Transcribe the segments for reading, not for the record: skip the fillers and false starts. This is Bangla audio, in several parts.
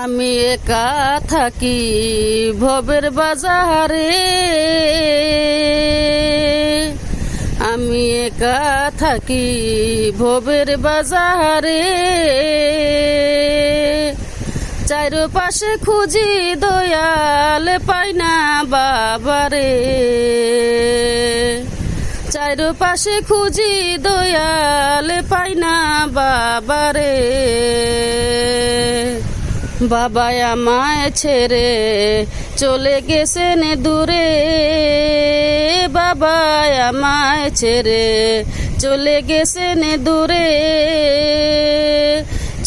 আমি একা থাকি ভবের বাজারে, আমি একা থাকি ভবের বাজারে। চারপাশে খুঁজি দয়াল পাই না বাবারে, চারপাশে খুঁজি দয়াল পাই না বাবারে। বাবা আমায় ছেড়ে চলে গেছেন দূরে, বাবা আমায় ছেড়ে চলে গেছেন দূরে।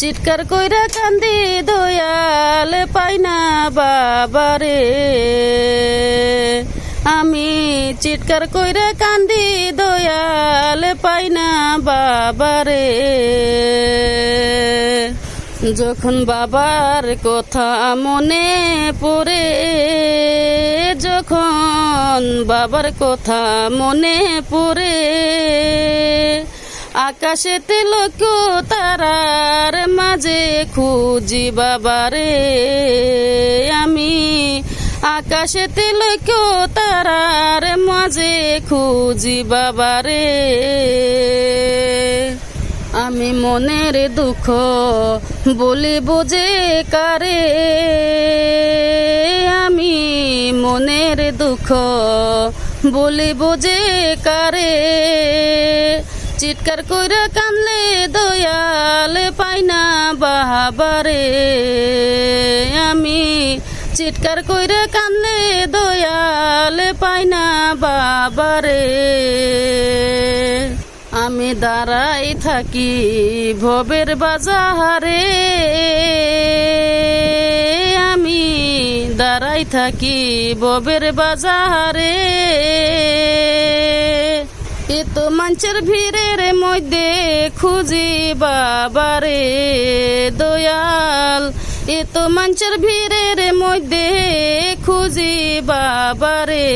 চিৎকার কইরা কান্দি দয়াল পাই না বাবারে, আমি চিৎকার কইরা কান্দি দয়াল পাই না বাবারে। যখন বাবার কথা মনে পড়ে, যখন বাবার কথা মনে পড়ে, আকাশেতে লক্ষ তারার মাঝে খুঁজি বাবারে। আমি আকাশেতে লক্ষ তারার মাঝে খুঁজি বাবারে। আমি মনের দুঃখ বলিব যে কারে, আমি মনের দুঃখ বলিব যে কারে। চিৎকার কইরা কানলে দয়াল পাই না বাবারে, আমি চিৎকার কইরা কানলে দয়াল পাই না বাবারে। আমি দাঁড়াই থাকি ভবের বাজারে, আমি দাঁড়াই থাকি ভবের বাজারে। এত মানুষের ভিড়ের মধ্যে খুঁজি বাবারে দয়াল, এত মানুষের ভিড়ের মধ্যে খুঁজি বাবারে।